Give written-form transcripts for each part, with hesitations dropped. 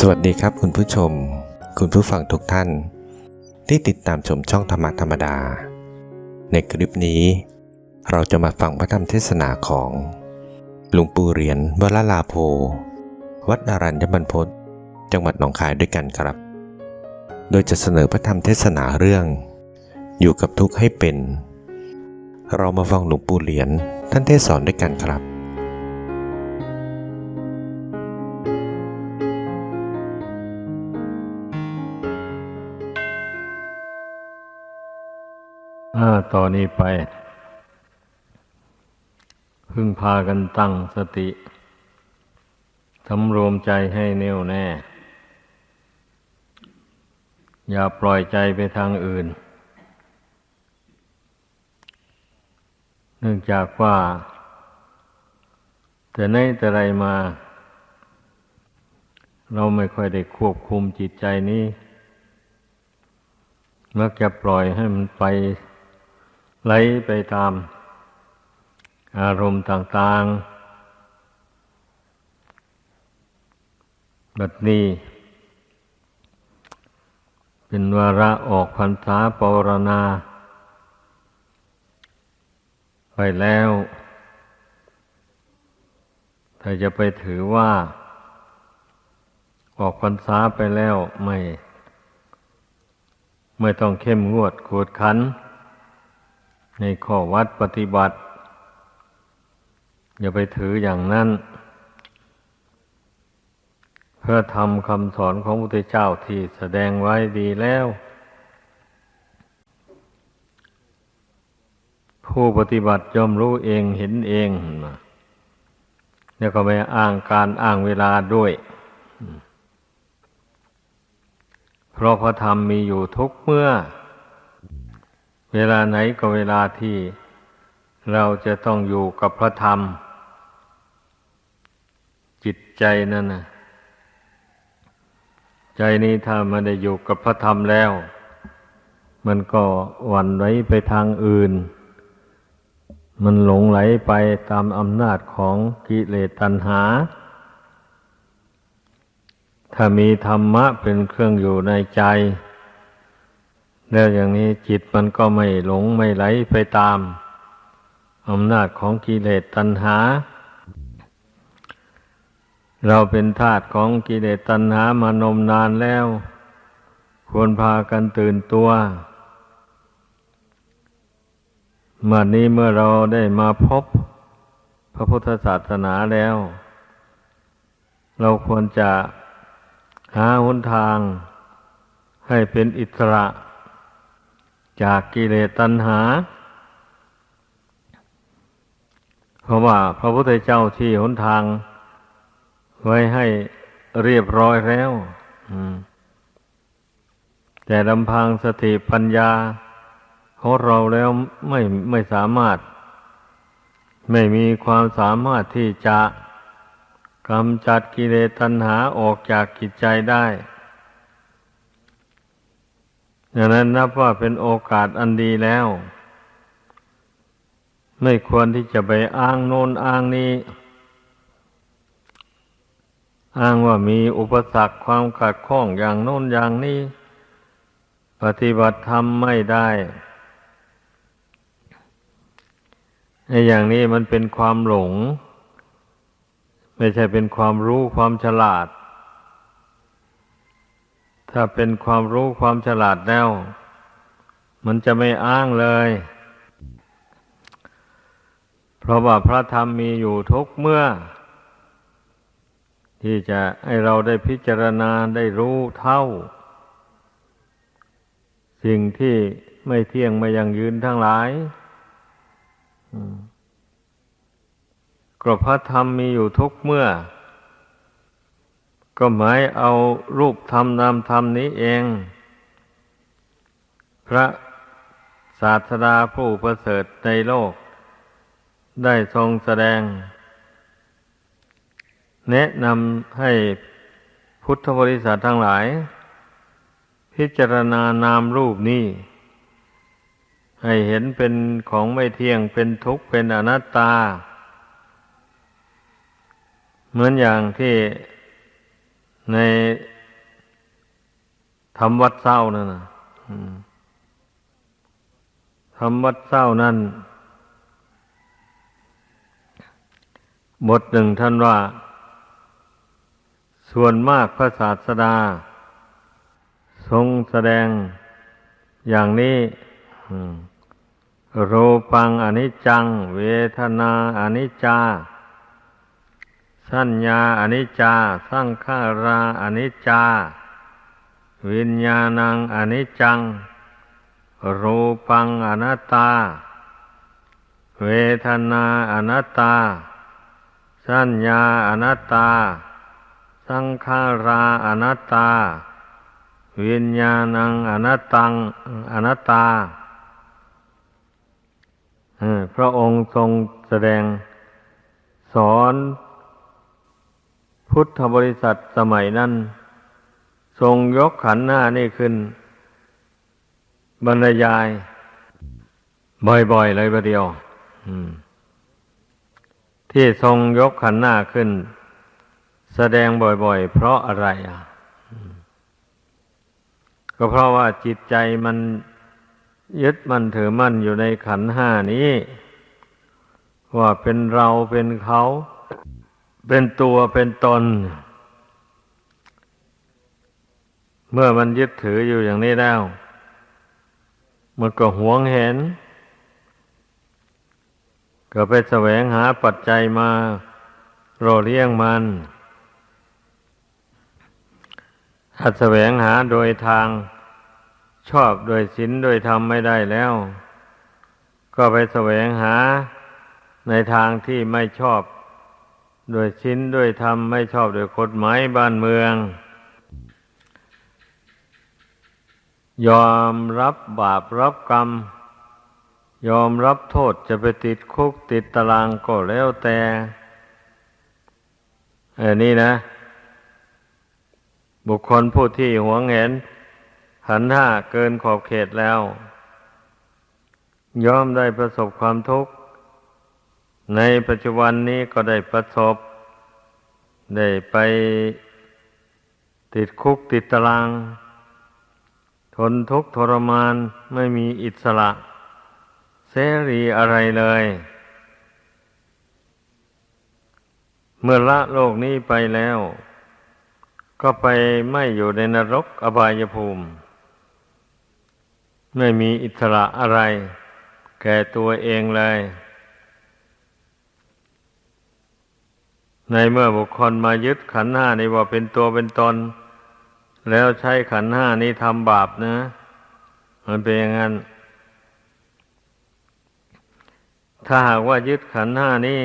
สวัสดีครับคุณผู้ชมคุณผู้ฟังทุกท่านที่ติดตามชมช่องธรรมะธรรมดาในคลิปนี้เราจะมาฟังพระธรรมเทศนาของหลวงปู่เหรียญวรลาโภวัดอรัญญบรรพตจังหวัดหนองคายด้วยกันครับโดยจะเสนอพระธรรมเทศนาเรื่องอยู่กับทุกข์ให้เป็นเรามาฟังหลวงปู่เหรียญท่านเทศสอนด้วยกันครับต่อนนี้ไปพึงพากันตั้งสติสำรวมใจให้แน่วแน่อย่าปล่อยใจไปทางอื่นเนื่องจากว่าแต่ไหนแต่ไรมาเราไม่ค่อยได้ควบคุมจิตใจนี้มักจะปล่อยให้มันไปไหลไปตามอารมณ์ต่างๆบัดนี้เป็นวาระออกพรรษาปรณาไปแล้วถ้าจะไปถือว่าออกพรรษาไปแล้วไม่ต้องเข้มงวดกวดขันในข้อวัดปฏิบัติอย่าไปถืออย่างนั้นเพื่อทำคำสอนของพระพุทธเจ้าที่แสดงไว้ดีแล้วผู้ปฏิบัติย่อมรู้เองเห็นเองแล้วก็ไม่อ้างการอ้างเวลาด้วยเพราะพระธรรมมีอยู่ทุกเมื่อเวลาไหนก็เวลาที่เราจะต้องอยู่กับพระธรรมจิตใจนั่นนะใจนี้ถ้าไม่ได้อยู่กับพระธรรมแล้วมันก็หวั่นไหวไปทางอื่นมันหลงไหลไปตามอำนาจของกิเลสตัณหาถ้ามีธรรมะเป็นเครื่องอยู่ในใจแล้วอย่างนี้จิตมันก็ไม่หลงไม่ไหลไปตามอำนาจของกิเลสตัณหาเราเป็นทาสของกิเลสตัณหามานมนานแล้วควรพากันตื่นตัวบัดนี้เมื่อเราได้มาพบพระพุทธศาสนาแล้วเราควรจะหาหนทางให้เป็นอิสระจากกิเลสตัณหาเพราะว่าพระพุทธเจ้าที่หนทางไว้ให้เรียบร้อยแล้วแต่ลำพังสติปัญญาของเราแล้วไม่สามารถไม่มีความสามารถที่จะกำจัดกิเลสตัณหาออกจากจิตใจได้ดังนั้นนับว่าเป็นโอกาสอันดีแล้วไม่ควรที่จะไปอ้างโน้นอ้างนี้อ้างว่ามีอุปสรรคความขัดข้องอย่างโน้นอย่างนี้ปฏิบัติธรรมไม่ได้ไอ้อย่างนี้มันเป็นความหลงไม่ใช่เป็นความรู้ความฉลาดถ้าเป็นความรู้ความฉลาดแล้วมันจะไม่อ้างเลยเพราะว่าพระธรรมมีอยู่ทุกเมื่อที่จะให้เราได้พิจารณาได้รู้เท่าสิ่งที่ไม่เที่ยงไม่ยั่งยืนทั้งหลายก็พระธรรมมีอยู่ทุกเมื่อก็หมายเอารูปธรรมนามธรรมนี้เองพระศาสดาผู้ประเสริฐในโลกได้ทรงแสดงแนะนำให้พุทธบริษัททั้งหลายพิจารณานามรูปนี้ให้เห็นเป็นของไม่เที่ยงเป็นทุกข์เป็นอนัตตาเหมือนอย่างที่ ในธรรมวัดเศร้านั่นนะธรรมวัดเศร้านั่นบทหนึ่งท่านว่าส่วนมากพระศาสดาทรงแสดงอย่างนี้รูปังอนิจจังเวทนาอนิจจาสัญญาอนิจจาสังขาราอนิจจาวิญญาณังอนิจจังรูปังอนัตตาเวทนาอนัตตาสัญญาอนัตตาสังขาราอนัตตาวิญญาณังอนัตตังอนัตตาพระองค์ทรงแสดงสอนพุทธบริษัทสมัยนั้นทรงยกขันธ์หน้านี่ขึ้นบรรยายบ่อยๆเลยประเดียวที่ทรงยกขันธ์หน้าขึ้นแสดงบ่อยๆเพราะอะไรก็เพราะว่าจิตใจมันยึดมั่นถือมั่นอยู่ในขันธ์ห้านี้ว่าเป็นเราเป็นเขาเป็นตัวเป็นตนเมื่อมันยึดถืออยู่อย่างนี้แล้วมันก็หวงเห็นก็ไปแสวงหาปัจจัยมาโรเลี้ยงมันถ้าแสวงหาโดยทางชอบโดยศีลโดยธรรมไม่ได้แล้วก็ไปแสวงหาในทางที่ไม่ชอบโดยศีลโดยธรรมไม่ชอบโดยกฎหมายบ้านเมืองยอมรับบาปรับกรรมยอมรับโทษจะไปติดคุกติดตารางก็แล้วแต่นี่นะบุคคลผู้ที่หวงเห็นขันธ์ห้าเกินขอบเขตแล้วย่อมได้ประสบความทุกข์ในปัจจุบันนี้ก็ได้ประสบได้ไปติดคุกติดตารางทนทุกข์ทรมานไม่มีอิสระเสรีอะไรเลยเมื่อละโลกนี้ไปแล้วก็ไปไม่อยู่ในนรกอบายภูมิไม่มีอิสระอะไรแก่ตัวเองเลยในเมื่อบุคคลมายึดขันธ์ห้านี้ว่าเป็นตัวเป็นตนแล้วใช้ขันธ์ห้านี้ทำบาปนะมันเป็นอย่างนั้นถ้าหากว่ายึดขันธ์ห้านี้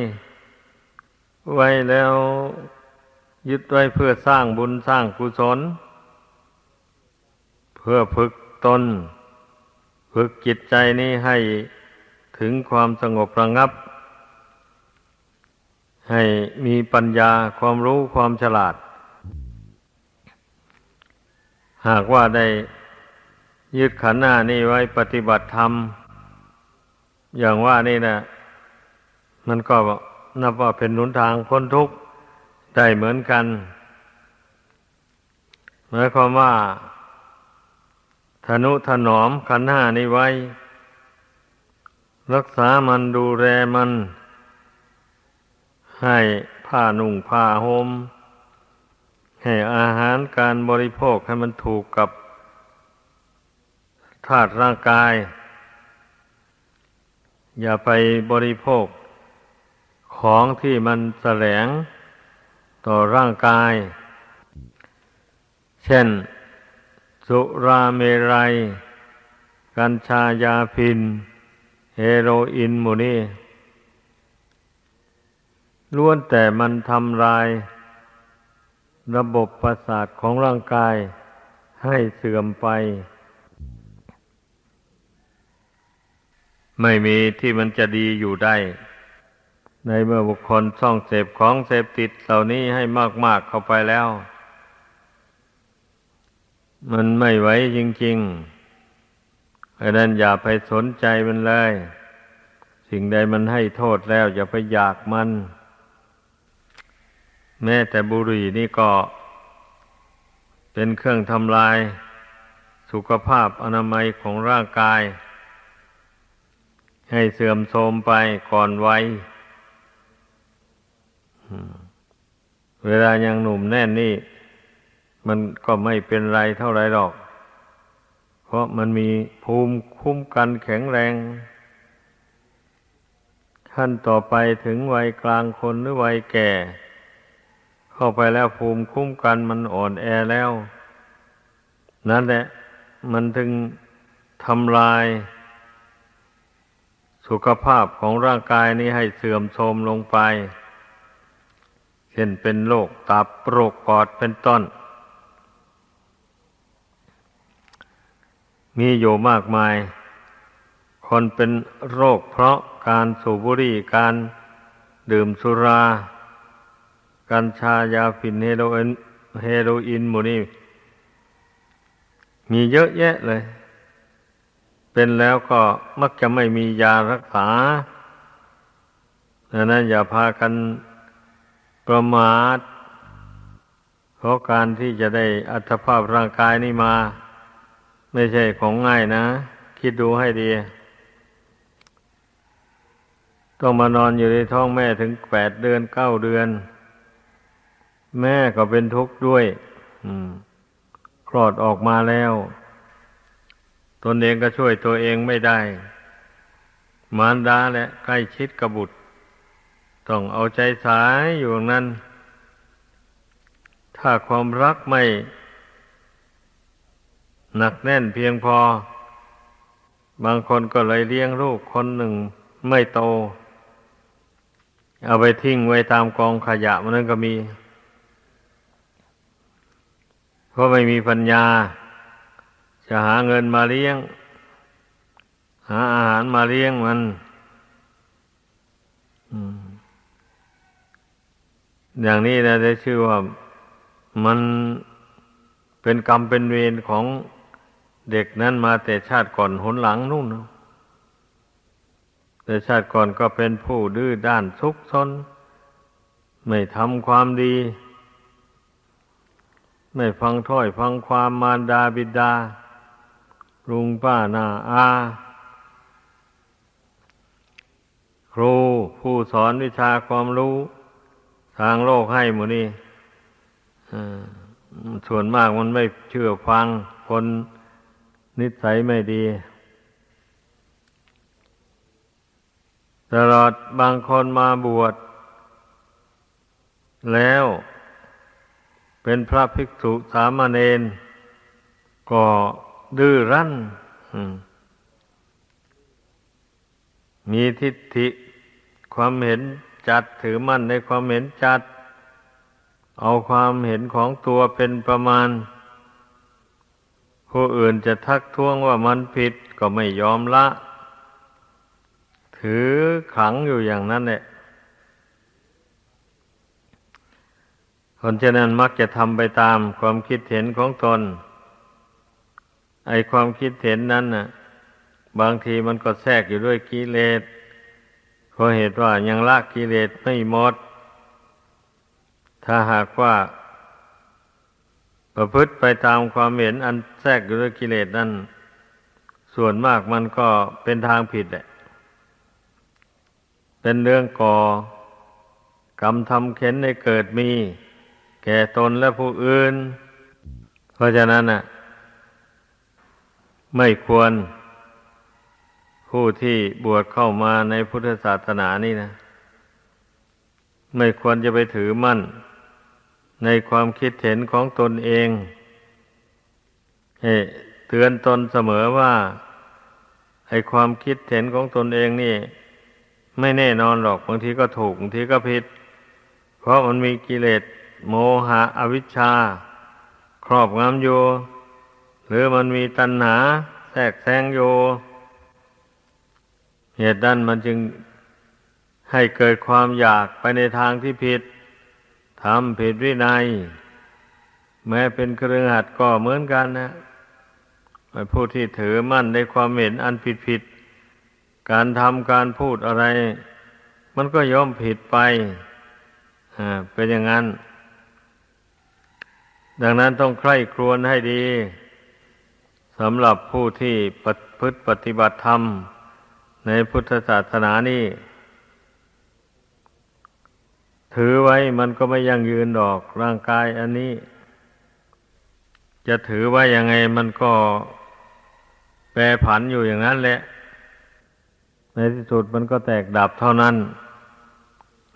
ไว้แล้วยึดไว้เพื่อสร้างบุญสร้างกุศลเพื่อฝึกตนฝึกจิตใจนี้ให้ถึงความสงบระงับให้มีปัญญาความรู้ความฉลาดหากว่าได้ยึดขันธ์ห้านี้ไว้ปฏิบัติธรรมอย่างว่านี่นะมันก็นับว่าเป็นหนทางพ้นทุกข์ได้เหมือนกันหมายความว่าทนุถนอมขันธ์ห้านี้ไว้รักษามันดูแลมันให้ผ้านุ่งผ้าห่มให้อาหารการบริโภคให้มันถูกกับธาตุร่างกายอย่าไปบริโภคของที่มันแสลงต่อร่างกายเช่นสุราเมรัยกัญชายาพิณเฮโรอีนหมู่นี้ล้วนแต่มันทำลายระบบประสาทของร่างกายให้เสื่อมไปไม่มีที่มันจะดีอยู่ได้ในเมื่อบุคคลท่องเสพของเสพติดเหล่านี้ให้มากๆเข้าไปแล้วมันไม่ไหวจริงๆเพราะนั้นอย่าไปสนใจมันเลยสิ่งใดมันให้โทษแล้วอย่าไปอยากมันแม้แต่บุหรี่นี่ก็ เป็นเครื่องทำลายสุขภาพอนามัยของร่างกายให้เสื่อมโทรมไปก่อนวัยเวลายังหนุ่มแน่นนี่มันก็ไม่เป็นไรเท่าไรหรอกเพราะมันมีภูมิคุ้มกันแข็งแรงขั้นต่อไปถึงวัยกลางคนหรือวัยแก่เข้าไปแล้วภูมิคุ้มกันมันอ่อนแอแล้วนั่นแหละมันถึงทำลายสุขภาพของร่างกายนี้ให้เสื่อมโทรมลงไปเช่นเป็นโรคตับโรคปอดเป็นต้นมีอยู่มากมายคนเป็นโรคเพราะการสูบบุหรี่การดื่มสุรากัญชายาฝิ่นเฮโรอีนหมู่นี้มีเยอะแยะเลยเป็นแล้วก็มักจะไม่มียารักษาดังนั้นอย่าพากันประมาทเพราะการที่จะได้อัตภาพร่างกายนี้มาไม่ใช่ของง่ายนะคิดดูให้ดีต้องมานอนอยู่ในท้องแม่ถึง8 เดือน9 เดือนแม่ก็เป็นทุกข์ด้วยคลอดออกมาแล้วตนเองก็ช่วยตัวเองไม่ได้มารดาและใกล้ชิดกับบุตรต้องเอาใจใส่อยู่อย่างนั้นถ้าความรักไม่หนักแน่นเพียงพอบางคนก็เลยเลี้ยงลูกคนหนึ่งไม่โตเอาไปทิ้งไว้ตามกองขยะมันนั่นก็มีเพราะไม่มีปัญญาจะหาเงินมาเลี้ยงหาอาหารมาเลี้ยงมันอย่างนี้นะได้ชื่อว่ามันเป็นกรรมเป็นเวรของเด็กนั้นมาแต่ชาติก่อนหนหลังนู่นแต่ชาติก่อนก็เป็นผู้ดื้อด้านซุกซนไม่ทำความดีไม่ฟังถ้อยฟังความมารดาบิดาลุงป้าน้าอาครูผู้สอนวิชาความรู้ทางโลกให้หมู่นี้ส่วนมากมันไม่เชื่อฟังคนนิสัยไม่ดีตลอดบางคนมาบวชแล้วเป็นพระภิกษุสามเณรก็ดื้อรั้นมีทิฏฐิความเห็นจัดถือมั่นในความเห็นจัดเอาความเห็นของตัวเป็นประมาณผู้อื่นจะทักท้วงว่ามันผิดก็ไม่ยอมละถือขังอยู่อย่างนั้นแหละคนฉะนั้นมักจะทำไปตามความคิดเห็นของตนไอ้ความคิดเห็นนั้นน่ะบางทีมันก็แทรกอยู่ด้วยกิเลสเพราะเหตุว่ายังละกิเลสไม่หมดถ้าหากว่าประพฤติไปตามความเห็นอันแทรกอยู่ด้วยกิเลสนั้นส่วนมากมันก็เป็นทางผิดแหละเป็นเรื่องก่อกรรมทำเข็ญในเกิดมีแก่ตนและผู้อื่นเพราะฉะนั้นน่ะไม่ควรผู้ที่บวชเข้ามาในพุทธศาสนานี่นะไม่ควรจะไปถือมั่นในความคิดเห็นของตนเองให้เตือนตนเสมอว่าไอ้ความคิดเห็นของตนเองนี่ไม่แน่นอนหรอกบางทีก็ถูกบางทีก็ผิดเพราะมันมีกิเลสโมหะอวิชชาครอบงำอยู่หรือมันมีตัณหาแทรกแซงอยู่เหตุนั้นมันจึงให้เกิดความอยากไปในทางที่ผิดทำผิดวินัยแม้เป็นคฤหัสถ์ก็เหมือนกันนะผู้ที่ถือมั่นในความเห็นอันผิดการทำการพูดอะไรมันก็ย่อมผิดไปเป็นอย่างนั้น ดังนั้นต้องใคร่ครวญให้ดีสำหรับผู้ที่ประพฤติปฏิบัติธรรมในพุทธศาสนานี่ถือไว้มันก็ไม่ยั่งยืนดอกร่างกายอันนี้จะถือไว้ยังไงมันก็แปรผันอยู่อย่างนั้นแหละในที่สุดมันก็แตกดับเท่านั้น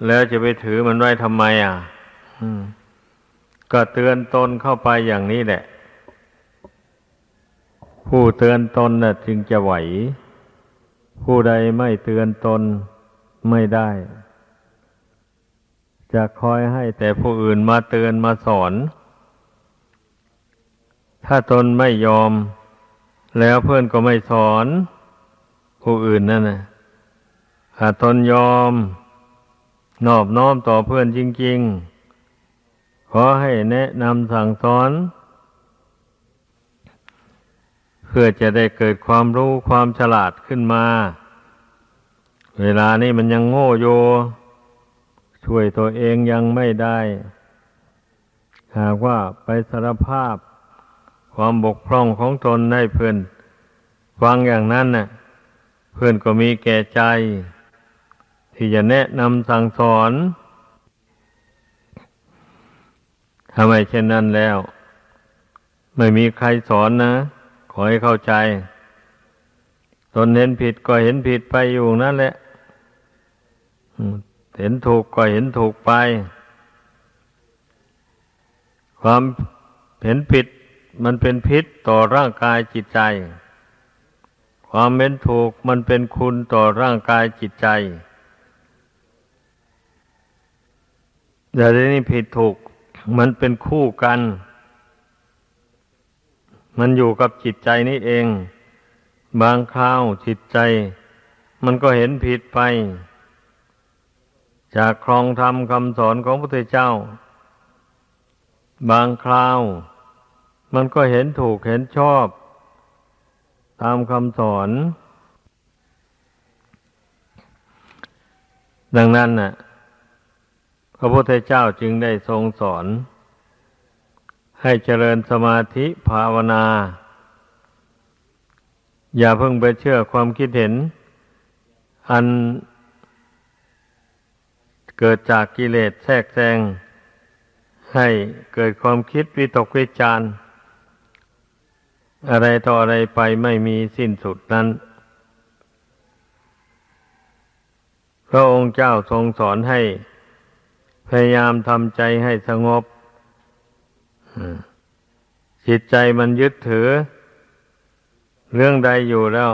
แล้วจะไปถือมันไว้ทำไมก็เตือนตนเข้าไปอย่างนี้แหละผู้เตือนตนน่ะจึงจะไหวผู้ใดไม่เตือนตนไม่ได้จะคอยให้แต่ผู้อื่นมาเตือนมาสอนถ้าตนไม่ยอมแล้วเพื่อนก็ไม่สอนผู้อื่นนั่นน่ะถ้าตนยอมนอบน้อมต่อเพื่อนจริงๆขอให้แนะนำสั่งสอนเพื่อจะได้เกิดความรู้ความฉลาดขึ้นมาเวลานี้มันยังโง่อยู่ช่วยตัวเองยังไม่ได้หากว่าไปสารภาพความบกพร่องของตนให้เพื่อนฟังอย่างนั้นน่ะเพื่อนก็มีแก่ใจที่จะแนะนำสั่งสอนทำไมเช่นนั้นแล้วไม่มีใครสอนนะขอให้เข้าใจตนเห็นผิดก็เห็นผิดไปอยู่นั่นแหละเห็นถูกก็เห็นถูกไปความเห็นผิดมันเป็นพิษต่อร่างกายจิตใจความเห็นถูกมันเป็นคุณต่อร่างกายจิตใจแต่ทีนี้ผิดถูกมันเป็นคู่กันมันอยู่กับจิตใจนี่เองบางคราวจิตใจมันก็เห็นผิดไปจากครองธรรมคำสอนของพระพุทธเจ้าบางคราวมันก็เห็นถูกเห็นชอบตามคำสอนดังนั้นน่ะพระพุทธเจ้าจึงได้ทรงสอนให้เจริญสมาธิภาวนาอย่าเพิ่งไปเชื่อความคิดเห็นอันเกิดจากกิเลสแทรกแซงให้เกิดความคิดวิตกวิจารณ์อะไรต่ออะไรไปไม่มีสิ้นสุดนั้นพระองค์เจ้าทรงสอนให้พยายามทำใจให้สงบจิตใจมันยึดถือเรื่องใดอยู่แล้ว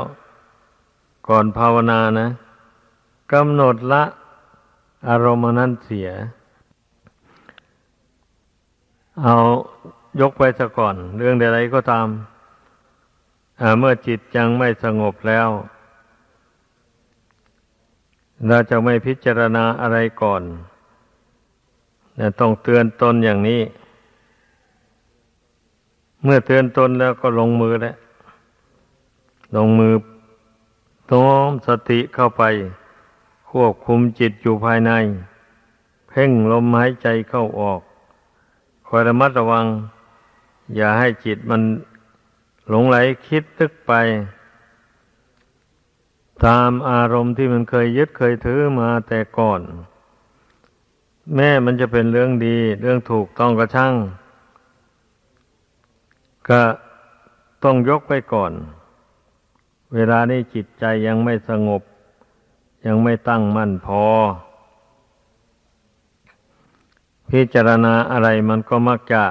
ก่อนภาวนานะกำหนดละอารมณ์นั้นเสียเอายกไปซะก่อนเรื่องใดๆก็ตามเมื่อจิตยังไม่สงบแล้วเราจะไม่พิจารณาอะไรก่อนต้องเตือนตนอย่างนี้เมื่อเตือนตนแล้วก็ลงมือแล้วลงมือน้อมสติเข้าไปควบคุมจิตอยู่ภายในเพ่งลมหายใจเข้าออกคอยระมัดระวังอย่าให้จิตมันหลงไหลคิดนึกไปตามอารมณ์ที่มันเคยยึดเคยถือมาแต่ก่อนแม้มันจะเป็นเรื่องดีเรื่องถูกต้องก็ช่างก็ต้องยกไปก่อนเวลานี้จิตใจยังไม่สงบยังไม่ตั้งมั่นพอพิจารณาอะไรมันก็มักจะ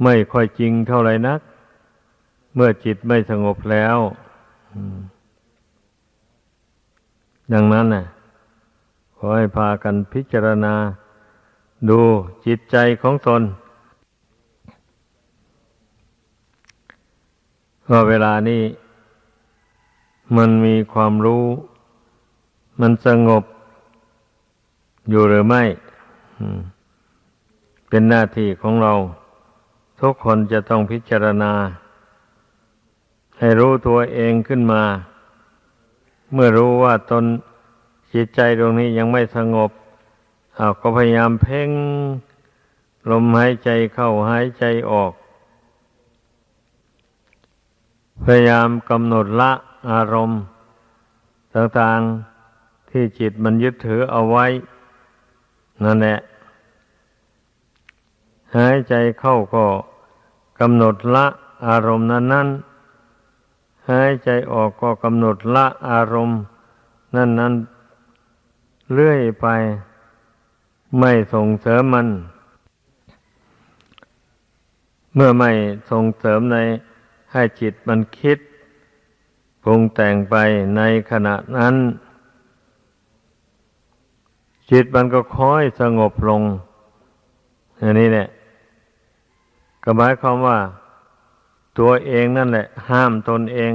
ไม่ค่อยจริงเท่าไหร่นักเมื่อจิตไม่สงบแล้วดังนั้นน่ะขอให้พากันพิจารณาดูจิตใจของตนว่าเวลานี้มันมีความรู้มันสงบอยู่หรือไม่เป็นหน้าที่ของเราทุกคนจะต้องพิจารณาให้รู้ตัวเองขึ้นมาเมื่อรู้ว่าตนจิตใจตรงนี้ยังไม่สงบก็พยายามเพ่ง ลมหายใจเข้าหายใจออกพยายามกำหนดละอารมณ์ต่างๆที่จิตมันยึดถือเอาไว้นั่นแหละหายใจเข้าก็กำหนดละอารมณ์นั้นๆหายใจออกก็กำหนดละอารมณ์นั้นๆเรื่อยไปไม่ส่งเสริมมันเมื่อไม่ส่งเสริมในให้จิตมันคิดปรุงแต่งไปในขณะนั้นจิตมันก็ค่อยสงบลงอย่างนี้แหละก็หมายความว่าตัวเองนั่นแหละห้ามตนเอง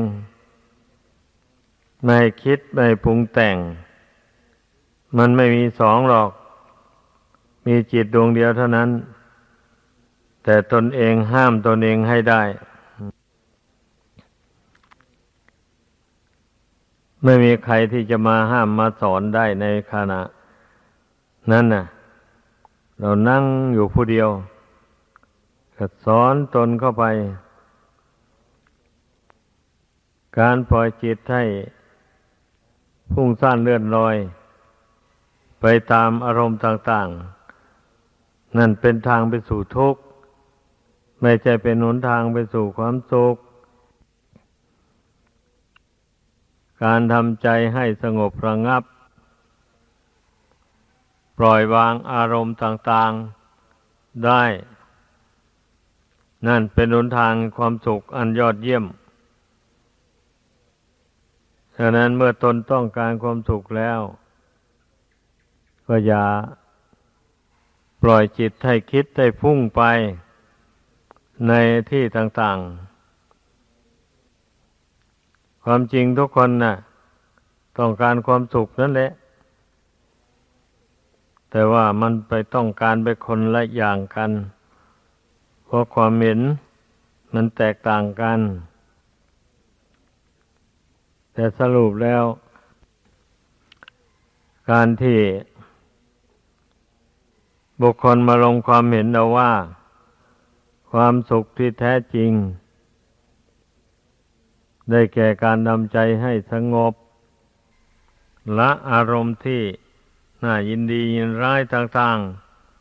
ไม่คิดไม่ปรุงแต่งมันไม่มีสองหรอกมีจิตดวงเดียวเท่านั้นแต่ตนเองห้ามตนเองให้ได้ไม่มีใครที่จะมาห้ามมาสอนได้ในขณะนั้นน่ะเรานั่งอยู่ผู้เดียวก็สอนตนเข้าไปการปล่อยจิตให้พุ่งซ่านเลื่อนลอยไปตามอารมณ์ต่างๆนั่นเป็นทางไปสู่ทุกข์ไม่ใช่เป็นหนทางไปสู่ความสุขการทำใจให้สงบระงับปล่อยวางอารมณ์ต่างๆได้นั่นเป็นหนทางความสุขอันยอดเยี่ยมฉะนั้นเมื่อตนต้องการความสุขแล้วก็อย่าปล่อยจิตให้คิดให้พุ่งไปในที่ต่างๆความจริงทุกคนน่ะต้องการความสุขนั่นแหละแต่ว่ามันไปต้องการไปคนละอย่างกันเพราะความเห็นมันแตกต่างกันแต่สรุปแล้วการที่บุคคลมาลงความเห็นเอาว่าความสุขที่แท้จริงได้แก่การทำใจให้สงบละอารมณ์ที่น่ายินดียินร้ายต่าง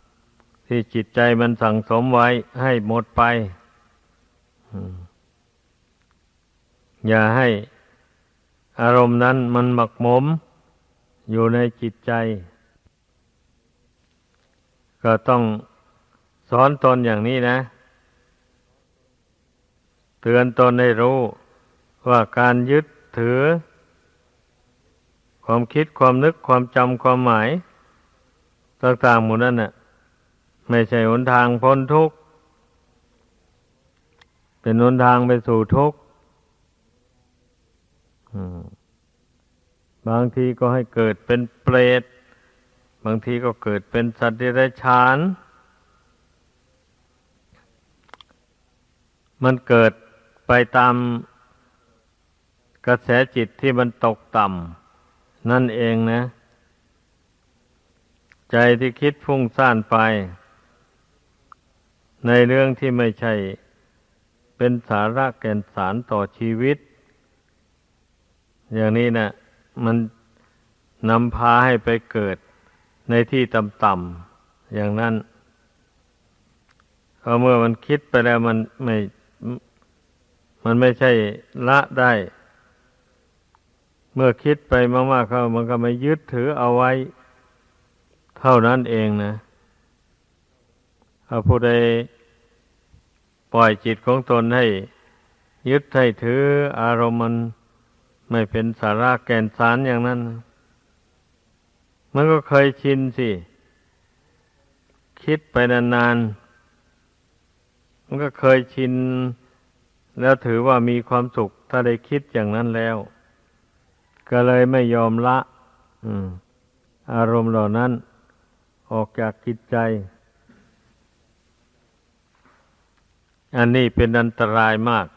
ๆที่จิตใจมันสั่งสมไว้ให้หมดไปอย่าให้อารมณ์นั้นมันหมักหมมอยู่ในจิตใจก็ต้องสอนตนอย่างนี้นะเตือนตนให้รู้ว่าการยึดถือความคิดความนึกความจำความหมายต่างๆหมดนั้นน่ะไม่ใช่หนทางพ้นทุกข์เป็นหนทางไปสู่ทุกข์บางทีก็ให้เกิดเป็นเปรตบางทีก็เกิดเป็นสัตว์เดรัจฉานมันเกิดไปตามกระแสจิตที่มันตกต่ำนั่นเองนะใจที่คิดฟุ้งซ่านไปในเรื่องที่ไม่ใช่เป็นสาระแก่นสารต่อชีวิตอย่างนี้นะมันนำพาให้ไปเกิดในที่ต่ำๆอย่างนั้นพอเมื่อมันคิดไปแล้วมันไม่ใช่ละได้เมื่อคิดไปมากๆเข้ามันก็ไม่ยึดถือเอาไว้เท่านั้นเองนะถ้าผู้ใดปล่อยจิตของตนให้ยึดให้ถืออารมณ์มันไม่เป็นสาระแก่นสารอย่างนั้นมันก็เคยชินสิคิดไปนานๆมันก็เคยชินแล้วถือว่ามีความสุขถ้าได้คิดอย่างนั้นแล้วก็เลยไม่ยอมละอารมณ์เหล่านั้นออกจากจิตใจอันนี้เป็นอันตรายมาก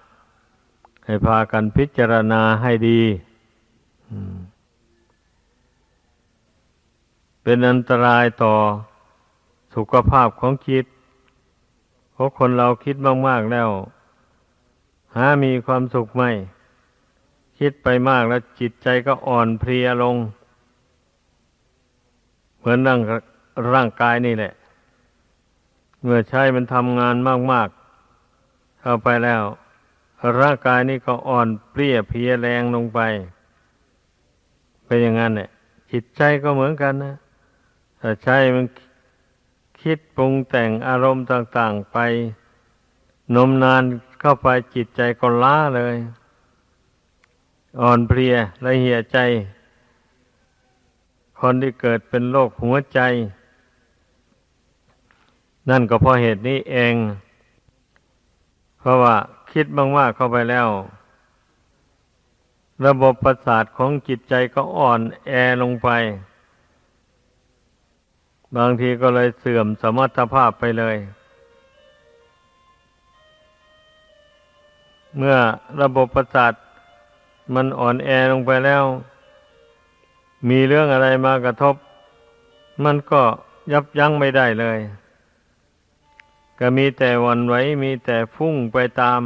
ให้พากันพิจารณาให้ดีเป็นอันตรายต่อสุขภาพของจิต ราะคนเราคิดมากๆแล้วหามีความสุขไม่คิดไปมากแล้วจิตใจก็อ่อนเพลียลงเหมือนร่างกายนี่แหละเมื่อใช้มันทำงานมากๆเข้าไปแล้วร่างกายนี่ก็อ่อนเปลี้ยเพลียแรงลงไปเป็นอย่างนั้นแหละจิตใจก็เหมือนกันนะถ้าใช้มันคิดปรุงแต่งอารมณ์ต่างๆไปนมนานเข้าไปจิตใจก็ล้าเลยอ่อนเพลียละเหี่ยใจคนที่เกิดเป็นโรคหัวใจนั่นก็เพราะเหตุนี้เองเพราะว่าคิดมากๆเข้าไปแล้วระบบประสาทของจิตใจก็อ่อนแอลงไปบางทีก็เลยเสื่อมสมรรถภาพไปเลยเมื่อระบบประสาทมันอ่อนแอลงไปแล้วมีเรื่องอะไรมากระทบมันก็ยับยั้งไม่ได้เลยก็มีแต่หวั่นไหวมีแต่ฟุ้งไปตาม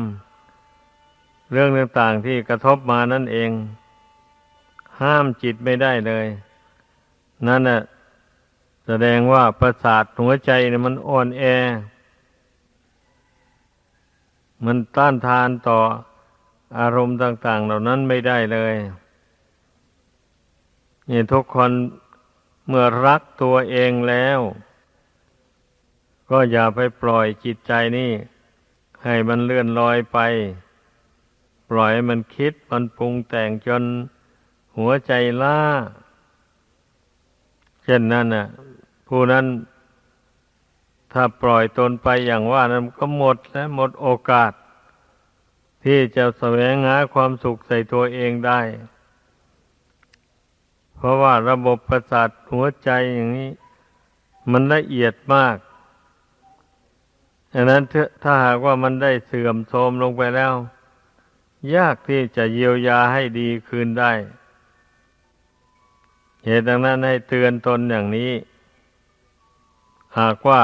เรื่องต่างๆที่กระทบมานั่นเองห้ามจิตไม่ได้เลยนั่นน่ะแสดงว่าประสาทหัวใจเนี่ยมันอ่อนแอมันต้านทานต่ออารมณ์ต่างๆเหล่านั้นไม่ได้เลยนี่ทุกคนเมื่อรักตัวเองแล้วก็อย่าไปปล่อยจิตใจนี่ให้มันเลื่อนลอยไปปล่อยให้มันคิดมันปรุงแต่งจนหัวใจล้าเช่นนั้นน่ะผู้นั้นถ้าปล่อยตนไปอย่างว่านั้นก็หมดและหมดโอกาสที่จะแสวงหาความสุขใส่ตัวเองได้เพราะว่าระบบประสาทหัวใจอย่างนี้มันละเอียดมากดังนั้นถ้าหากว่ามันได้เสื่อมโทรมลงไปแล้วยากที่จะเยียวยาให้ดีคืนได้เหตุดังนั้นให้เตือนตนอย่างนี้หากว่า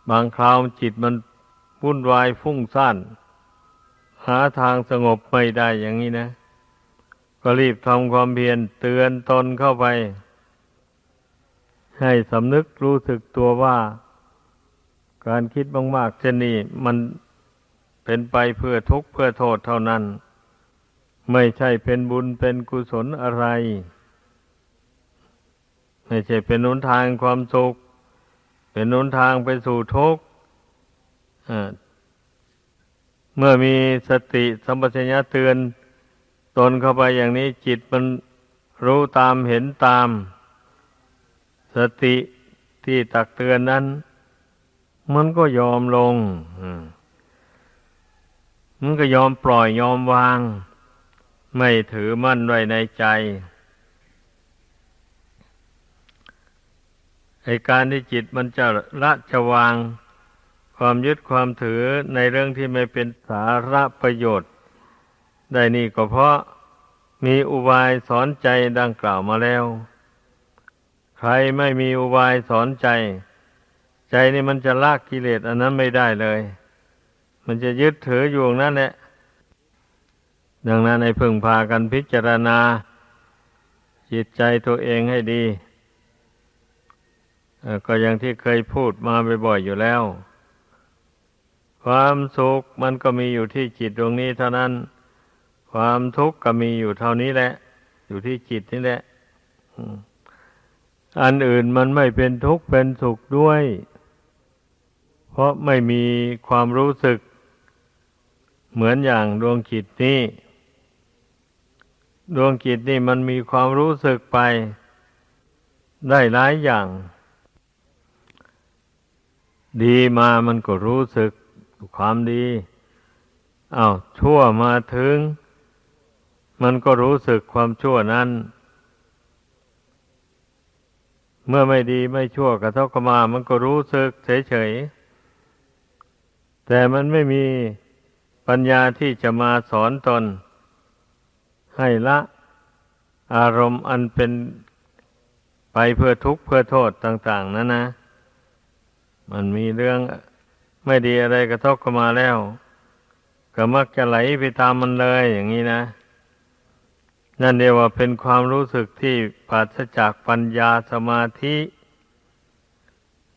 บางคราวจิตมันวุ่นวายฟุ้งซ่านหาทางสงบไม่ได้อย่างนี้นะก็รีบทำความเพียรเตือนตนเข้าไปให้สำนึกรู้สึกตัวว่าการคิดมากๆเช่นนี้มันเป็นไปเพื่อทุกข์เพื่อโทษเท่านั้นไม่ใช่เป็นบุญเป็นกุศลอะไรไม่ใช่เป็นหนทางความสุขเป็นหนทางไปสู่ทุกข์เมื่อมีสติสัมปชัญญะเตือนตนเข้าไปอย่างนี้จิตมันรู้ตามเห็นตามสติที่ตักเตือนนั้นมันก็ยอมลงมันก็ยอมปล่อยยอมวางไม่ถือมั่นไว้ในใจไอ้การที่จิตมันจะละจะวางความยึดความถือในเรื่องที่ไม่เป็นสาระประโยชน์ได้นี่ก็เพราะมีอุบายสอนใจดังกล่าวมาแล้วใครไม่มีอุบายสอนใจใจนี่มันจะละกิเลสอันนั้นไม่ได้เลยมันจะยึดถืออยู่นั่นแหละดังนั้นให้พึงพากันพิจารณาจิตใจตัวเองให้ดีก็อย่างที่เคยพูดมาบ่อยๆอยู่แล้วความสุขมันก็มีอยู่ที่จิตดวงนี้เท่านั้นความทุกข์ก็มีอยู่เท่านี้แหละอยู่ที่จิตนี่แหละอันอื่นมันไม่เป็นทุกข์เป็นสุขด้วยเพราะไม่มีความรู้สึกเหมือนอย่างดวงจิตนี้ดวงจิตนี่มันมีความรู้สึกไปได้หลายอย่างดีมามันก็รู้สึกความดีชั่วมาถึงมันก็รู้สึกความชั่วนั้นเมื่อไม่ดีไม่ชั่วกระทบเข้ามามันก็รู้สึกเฉยๆแต่มันไม่มีปัญญาที่จะมาสอนตนให้ละอารมณ์อันเป็นไปเพื่อทุกข์เพื่อโทษต่างๆนั้นนะมันมีเรื่อง ไม่ดีอะไรกระทบเข้ามาแล้วก็มักจะไหลไปตามมันเลยอย่างนี้นะนั่นเรียกว่าเป็นความรู้สึกที่ปราศจากปัญญาสมาธิ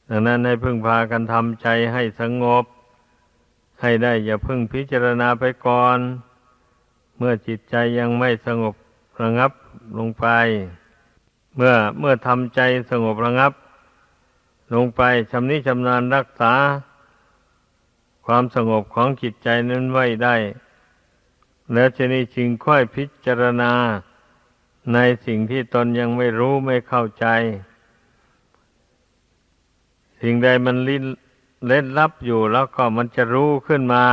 ดังนั้นให้พึ่งพากันทำใจให้สงบให้ได้อย่าพึ่งพิจารณาไปก่อนเมื่อจิตใจยังไม่สงบระงับลงไปเมื่อทำใจสงบระงับลงไปชำนิชำนาญรักษาความสงบของจิตใจนั้นไว้ได้แล้วจะนี้จึงค่อยพิจารณาในสิ่งที่ตนยังไม่รู้ไม่เข้าใจสิ่งใดมันเล่นลับอยู่แล้วก็มันจะรู้ขึ้นมา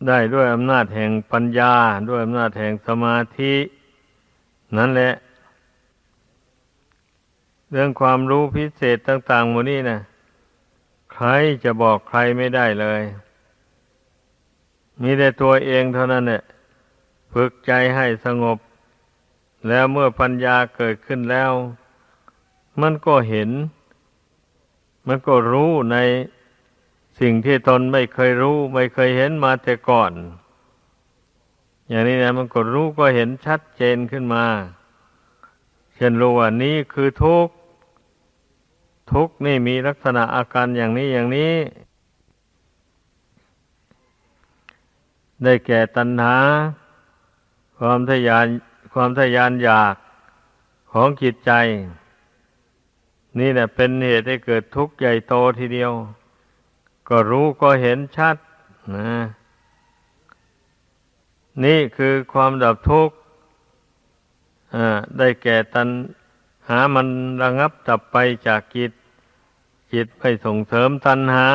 ได้ด้วยอำนาจแห่งปัญญาด้วยอำนาจแห่งสมาธินั่นแหละเรื่องความรู้พิเศษต่างๆหมดนี้นะใครจะบอกใครไม่ได้เลยมีแต่ตัวเองเท่านั้นแหละฝึกใจให้สงบแล้วเมื่อปัญญาเกิดขึ้นแล้วมันก็เห็นมันก็รู้ในสิ่งที่ตนไม่เคยรู้ไม่เคยเห็นมาแต่ก่อนอย่างนี้นะมันก็รู้ก็เห็นชัดเจนขึ้นมาเช่นรู้ว่านี้คือทุกข์ทุกข์นี่มีลักษณะอาการอย่างนี้อย่างนี้ได้แก่ตัณหาความทะยานอยากของจิตใจนี่แหละเป็นเหตุให้เกิดทุกข์ใหญ่โตทีเดียวก็รู้ก็เห็นชัดนะนี่คือความดับทุกข์ได้แก่ตัณหามันระงับดับไปจากจิตไม่ส่งเสริมตัณหา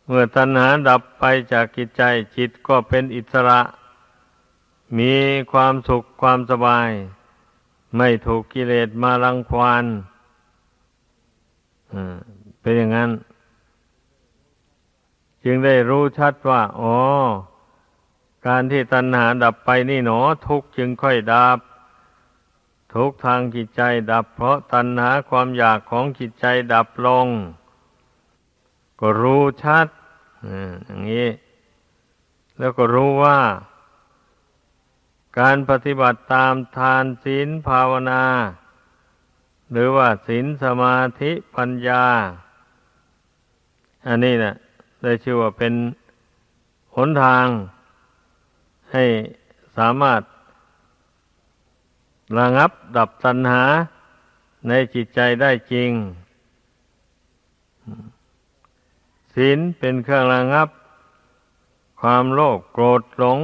เมื่อตัณหาดับไปจากจิตใจจิตก็เป็นอิสระมีความสุขความสบายไม่ถูกกิเลสมารังควานเป็นอย่างนั้นจึงได้รู้ชัดว่าอ๋อการที่ตัณหาดับไปนี่หนอทุกข์จึงค่อยดับทุกข์ทางจิตใจดับเพราะตัณหาความอยากของจิตใจดับลงก็รู้ชัดอย่างนี้แล้วก็รู้ว่าการปฏิบัติตามทานศีลภาวนาหรือว่าศีลสมาธิปัญญาอันนี้นะได้ชื่อว่าเป็นหนทางให้สามารถระงับดับตัณหาในจิตใจได้จริงศีลเป็นเครื่องระงับความโลภโกรธหลง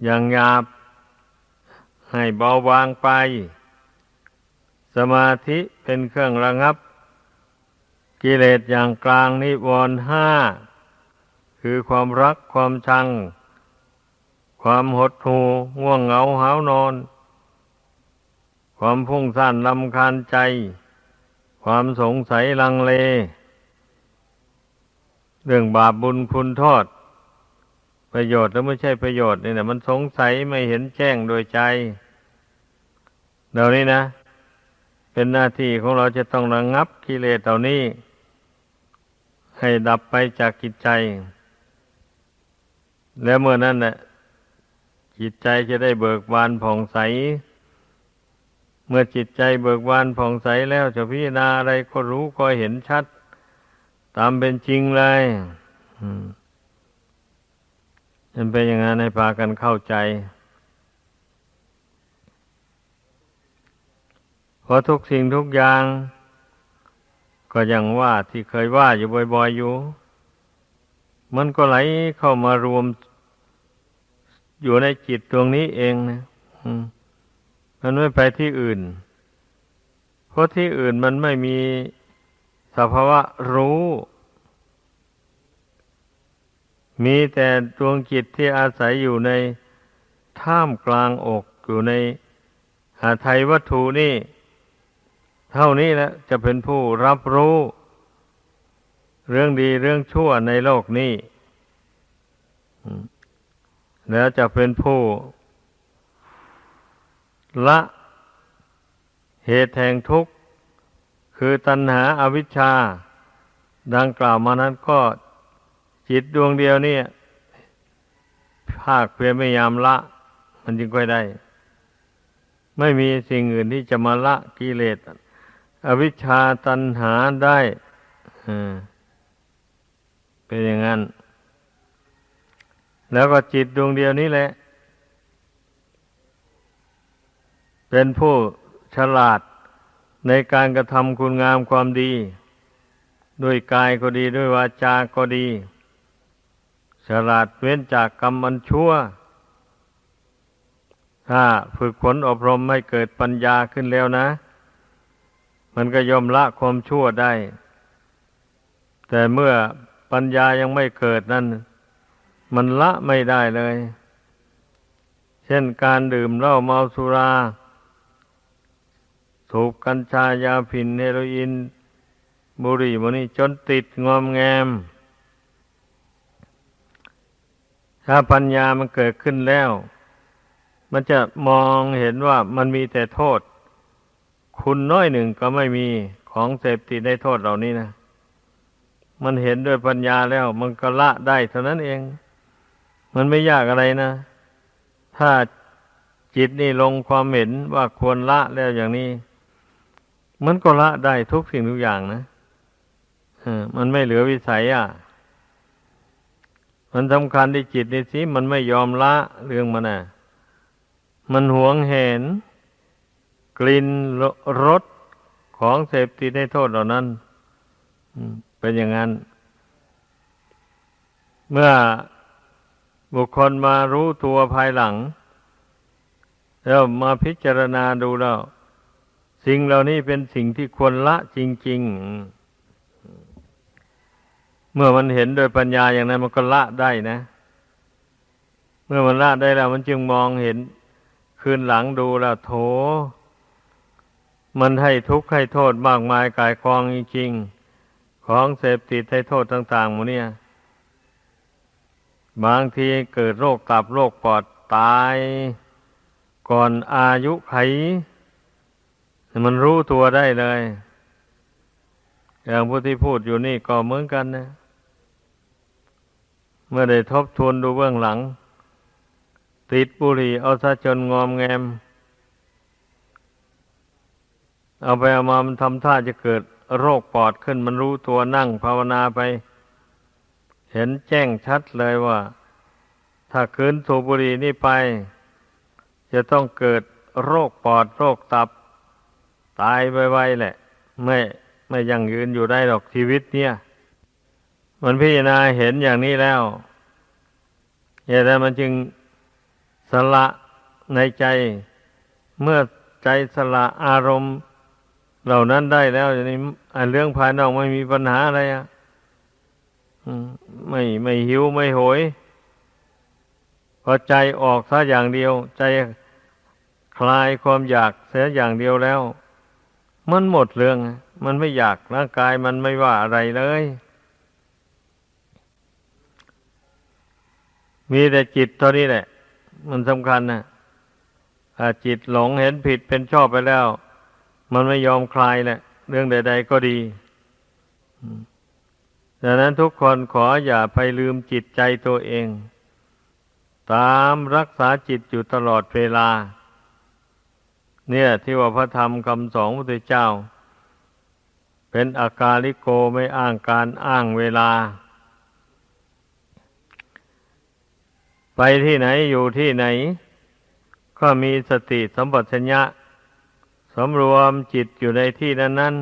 อย่างหยาบให้เบาบางไปสมาธิเป็นเครื่องระงับกิเลสอย่างกลางนิวรณ์ห้าคือความรักความชังความหดหู่ง่วงเหงาหาวนอนความฟุ้งซ่านรำคาญใจความสงสัยลังเลเรื่องบาปบุญคุณโทษประโยชน์แล้วไม่ใช่ประโยชน์นี่นะมันสงสัยไม่เห็นแจ้งโดยใจเดี๋ยวนี้นะเป็นหน้าที่ของเราจะต้องระงับกิเลสเหล่านี้ให้ดับไปจากจิตใจแล้วเมื่อนั้นแหละจิตใจจะได้เบิกบานผ่องใสเมื่อจิตใจเบิกบานผ่องใสแล้วจะพิจารณาอะไรก็รู้ก็เห็นชัดตามเป็นจริงเลยมันเป็นอย่างนั้นให้พากันเข้าใจเพราะทุกสิ่งทุกอย่างก็อย่างว่าที่เคยว่าอยู่บ่อยๆอยู่มันก็ไหลเข้ามารวมอยู่ในจิตดวงนี้เองนะมันไม่ไปที่อื่นเพราะที่อื่นมันไม่มีสภาวะรู้มีแต่ดวงจิตที่อาศัยอยู่ในท่ามกลางอกอยู่ในหาไทยวัตถุนี่เท่านี้แหละจะเป็นผู้รับรู้เรื่องดีเรื่องชั่วในโลกนี้แล้วจะเป็นผู้ละเหตุแห่งทุกข์ค คือตัณหาอวิชชาดังกล่าวมานั้นก็จิตดวงเดียวนี่ภาคเพียรพยายามละมันจึงค่อยได้ ไม่มีสิ่งอื่นที่จะมาละกิเลสอวิชชาตัณหาได้เป็นอย่างนั้นแล้วก็จิตดวงเดียวนี้แหละเป็นผู้ฉลาดในการกระทำคุณงามความดีด้วยกายก็ดีด้วยวาจาก็ดีฉลาดเว้นจากกรรมอันชั่วถ้าฝึกฝนอบรมให้เกิดปัญญาขึ้นแล้วนะมันก็ย่อมละความชั่วได้แต่เมื่อปัญญายังไม่เกิดนั้นมันละไม่ได้เลยเช่นการดื่มเหล้าเมาสุราสูบกัญชายาฝิ่นเฮโรอีนบุหรี่พวกนี้จนติดงอมแงมถ้าปัญญามันเกิดขึ้นแล้วมันจะมองเห็นว่ามันมีแต่โทษคุณน้อยหนึ่งก็ไม่มีของเสพติดในโทษเหล่านี้นะมันเห็นด้วยปัญญาแล้วมันก็ละได้เท่านั้นเองมันไม่ยากอะไรนะถ้าจิตนี่ลงความเห็นว่าควรละแล้วอย่างนี้มันก็ละได้ทุกสิ่งทุกอย่างนะมันไม่เหลือวิสัยมันสำคัญที่จิตนี่สิมันไม่ยอมละเรื่องมันมันหวงเห็นกลิ่นรสของเสพติดในโทษเหล่านั้นเป็นอย่างนั้นเมื่อบุคคลมารู้ตัวภายหลังแล้วมาพิจารณาดูแล้วสิ่งเหล่านี้เป็นสิ่งที่ควรละจริงๆเมื่อมันเห็นโดยปัญญาอย่างนั้นมันก็ละได้นะเมื่อมันละได้แล้วมันจึงมองเห็นคืนหลังดูแล้วโถมันให้ทุกข์ให้โทษมากมายกายกองจริงๆของเสพติดให้โทษต่างๆหมดเนี่ยบางทีเกิดโรคตับโรคปอดตายก่อนอายุไขมันรู้ตัวได้เลยอย่างผู้ที่พูดอยู่นี่ก็เหมือนกันนะเมื่อได้ทบทวนดูเบื้องหลังติดบุหรี่เอาซะจนงอมแงมเอาไปเอามามันทำท่าจะเกิดโรคปอดขึ้นมันรู้ตัวนั่งภาวนาไปเห็นแจ้งชัดเลยว่าถ้าคืนสูบบุหรี่นี่ไปจะต้องเกิดโรคปอดโรคตับตายไวๆแหละไม่ยั่งยืนอยู่ได้หรอกชีวิตเนี่ยมันพิจารณาเห็นอย่างนี้แล้วเหตุใดมันจึงสละในใจเมื่อใจสละอารมณ์เหล่านั้นได้แล้วอย่างนี้เรื่องภายนอกไม่มีปัญหาอะไรไม่หิวไม่โหยพอใจออกซะอย่างเดียวใจคลายความอยากเสียอย่างเดียวแล้วมันหมดเรื่องมันไม่อยากร่างกายมันไม่ว่าอะไรเลยมีแต่จิตเท่านี้แหละมันสำคัญนะถ้าจิตหลงเห็นผิดเป็นชอบไปแล้วมันไม่ยอมคลายแหละเรื่องใดๆก็ดีดังนั้นทุกคนขออย่าไปลืมจิตใจตัวเองตามรักษาจิตอยู่ตลอดเวลาเนี่ยที่ว่าพระธรรมคำสอนพระพุทธเจ้าเป็นอากาลิโกไม่อ้างการอ้างเวลาไปที่ไหนอยู่ที่ไหนก็มีสติสัมปชัญญะสำรวมจิตอยู่ในที่นั้น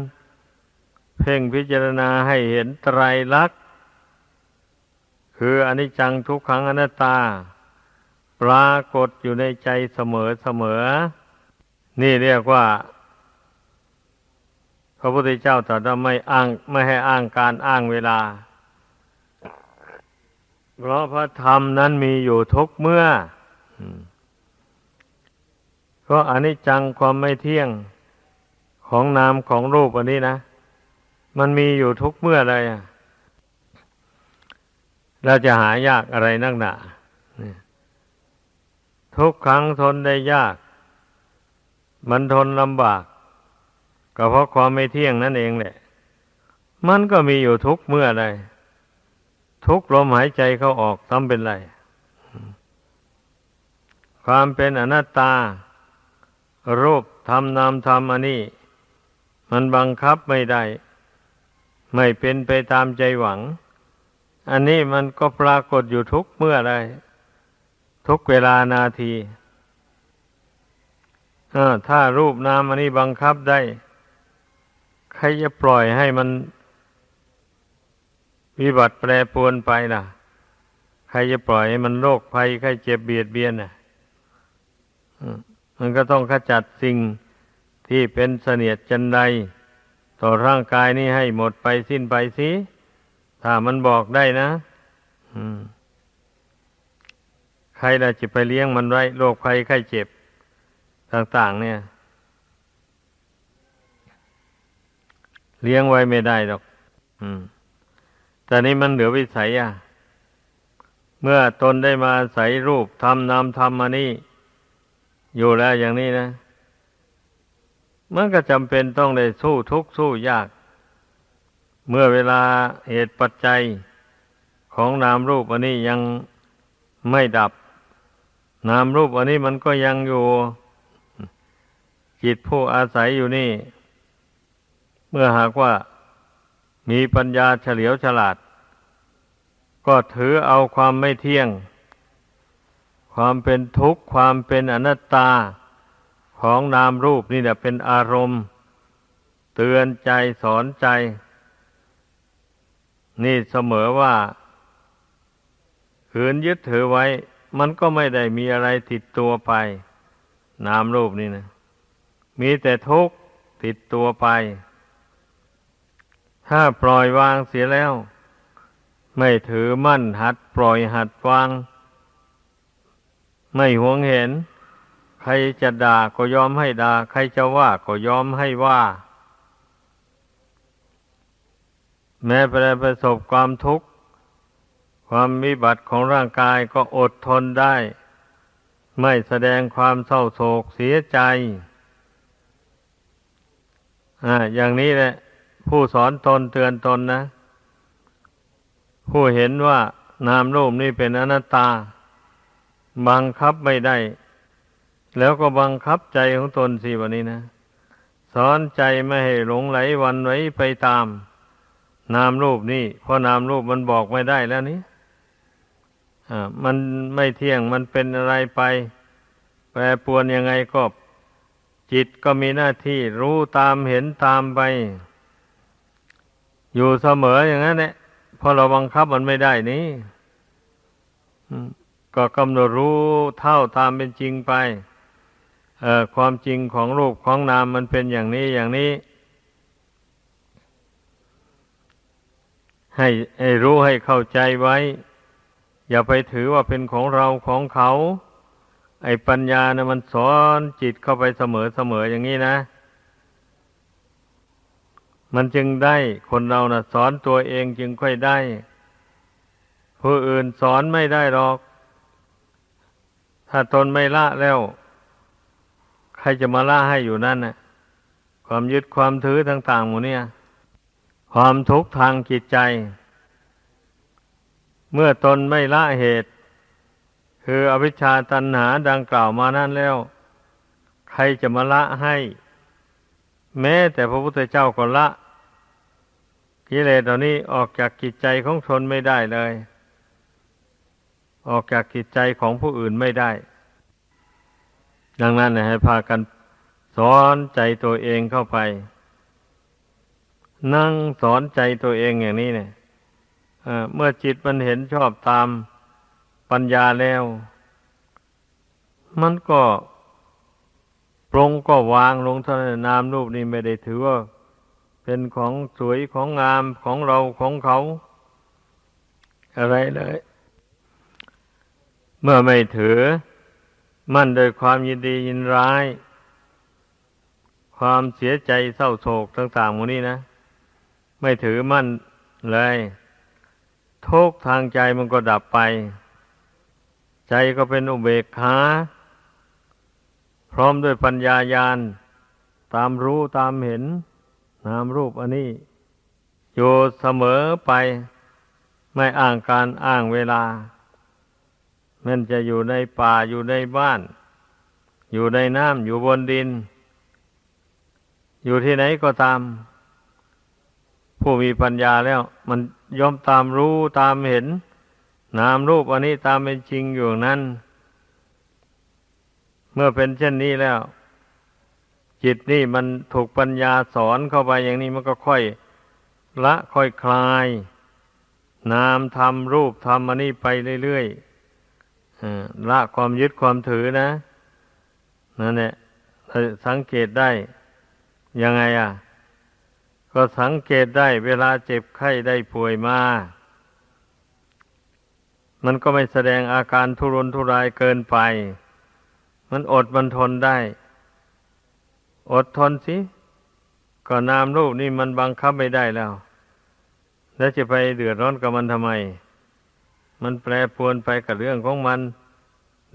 ๆเพ่งพิจารณาให้เห็นไตรลักษณ์คืออนิจจังทุกขังอนัตตาปรากฏอยู่ในใจเสมอนี่เรียกว่าพระพุทธเจ้าตรัสว่าไม่ให้อ้างการอ้างเวลาเพราะพระธรรมนั้นมีอยู่ทุกเมื่อเพราะอนิจจังความไม่เที่ยงของนามของรูปอันนี้นะมันมีอยู่ทุกเมื่อเลยเราจะหายากอะไรนักหนาทุกครั้งทนได้ยากมันทนลำบาก ก็เพราะความไม่เที่ยงนั่นเองแหละมันก็มีอยู่ทุกเมื่อใดทุกลมหายใจเข้าออกทำเป็นไรความเป็นอนัตตารูปธรรมนามธรรมอันนี้มันบังคับไม่ได้ไม่เป็นไปตามใจหวังอันนี้มันก็ปรากฏอยู่ทุกเมื่อใดทุกเวลานาทีถ้ารูปนามอันนี้บังคับได้ใครจะปล่อยให้มันวิบัติแปรปรวนไปล่ะใครจะปล่อยให้มันโรคภัยไข้เจ็บเบียดเบียนน่ะมันก็ต้องขจัดสิ่งที่เป็นเสนียดจันไรต่อร่างกายนี้ให้หมดไปสิ้นไปสิถ้ามันบอกได้นะใครล่ะจะไปเลี้ยงมันไว้โรคภัยไข้เจ็บต่างๆเนี่ยเลี้ยงไว้ไม่ได้หรอกแต่นี้มันเหลือวิสัยเมื่อตนได้มาอาศัยรูปธรรมนามธรรมมานี่อยู่แล้วอย่างนี้นะมันก็จำเป็นต้องได้สู้ทุกข์สู้ยากเมื่อเวลาเหตุปัจจัยของนามรูปอันนี้ยังไม่ดับนามรูปอันนี้มันก็ยังอยู่จิตผู้อาศัยอยู่นี่เมื่อหากว่ามีปัญญาเฉลียวฉลาดก็ถือเอาความไม่เที่ยงความเป็นทุกข์ความเป็นอนัตตาของนามรูปนี่แหละเป็นอารมณ์เตือนใจสอนใจนี่เสมอว่าขืนยึดถือไว้มันก็ไม่ได้มีอะไรติดตัวไปนามรูปนี่นะมีแต่ทุกข์ติดตัวไปถ้าปล่อยวางเสียแล้วไม่ถือมั่นหัดปล่อยหัดวางไม่หวงเห็นใครจะด่าก็ยอมให้ด่าใครจะว่าก็ยอมให้ว่าแม้ไปประสบความทุกข์ความวิบัติของร่างกายก็อดทนได้ไม่แสดงความเศร้าโศกเสียใจอย่างนี้แหละผู้สอนตนเตือนตนนะผู้เห็นว่านามรูปนี่เป็นอนัตตาบังคับไม่ได้แล้วก็บังคับใจของตนสิวันนี้นะสอนใจไม่ให้หลงไหลหวั่นไหวไปตามนามรูปนี่เพราะนามรูปมันบอกไม่ได้แล้วนี้มันไม่เที่ยงมันเป็นอะไรไปแปรปรวนยังไงก็จิตก็มีหน้าที่รู้ตามเห็นตามไปอยู่เสมออย่างนั้นแหละพอเราบังคับมันไม่ได้นี้ก็กำหนดรู้เท่าตามเป็นจริงไปความจริงของรูปของนามมันเป็นอย่างนี้อย่างนี้ให้รู้ให้เข้าใจไว้อย่าไปถือว่าเป็นของเราของเขาไอ้ปัญญานะมันสอนจิตเข้าไปเสมออย่างนี้นะมันจึงได้คนเรานะสอนตัวเองจึงค่อยได้ผู้อื่นสอนไม่ได้หรอกถ้าตนไม่ละแล้วใครจะมาละให้อยู่นั่นน่ะความยึดความถือต่างๆหมดเนี่ยความทุกข์ทางจิตใจเมื่อตนไม่ละเหตุคืออวิชชาตัณหาดังกล่าวมานั่นแล้วใครจะมาละให้แม้แต่พระพุทธเจ้าก็ละกิเลสเหล่านี้ออกจากจิตใจของตนไม่ได้เลยออกจากจิตใจของผู้อื่นไม่ได้ดังนั้นให้พากันสอนใจตัวเองเข้าไปนั่งสอนใจตัวเองอย่างนี้เนี่ยเมื่อจิตมันเห็นชอบตามปัญญาแล้วมันก็ปรงก็วางลงเท่านั้นนามรูปนี้ไม่ได้ถือว่าเป็นของสวยของงามของเราของเขาอะไรเลยเมื่อไม่ถือมั่นโดยความยินดียินร้ายความเสียใจเศร้าโศกต่างๆหมดนี้นะไม่ถือมั่นเลยทุกข์ทางใจมันก็ดับไปใจก็เป็นอุเบกขาพร้อมด้วยปัญญาญาณตามรู้ตามเห็น นามรูปอันนี้อยู่เสมอไปไม่อ้างการอ้างเวลามันจะอยู่ในป่าอยู่ในบ้านอยู่ในน้ำอยู่บนดินอยู่ที่ไหนก็ตามผู้มีปัญญาแล้วมันย่อมตามรู้ตามเห็นนามรูปอันนี้ตามเป็นจริงอยู่นั้นเมื่อเป็นเช่นนี้แล้วจิตนี่มันถูกปัญญาสอนเข้าไปอย่างนี้มันก็ค่อยละค่อยคลายนามธรรมรูปธรรมอันนี้ไปเรื่อยๆละความยึดความถือนะนั่นแหละสังเกตได้ยังไงก็สังเกตได้เวลาเจ็บไข้ได้ป่วยมามันก็ไม่แสดงอาการทุรนทุรายเกินไปมันอดมันทนได้อดทนสิก็นามรูปนี่มันบังคับไม่ได้แล้วจะไปเดือดร้อนกับมันทำไมมันแปรปรวนไปกับเรื่องของมัน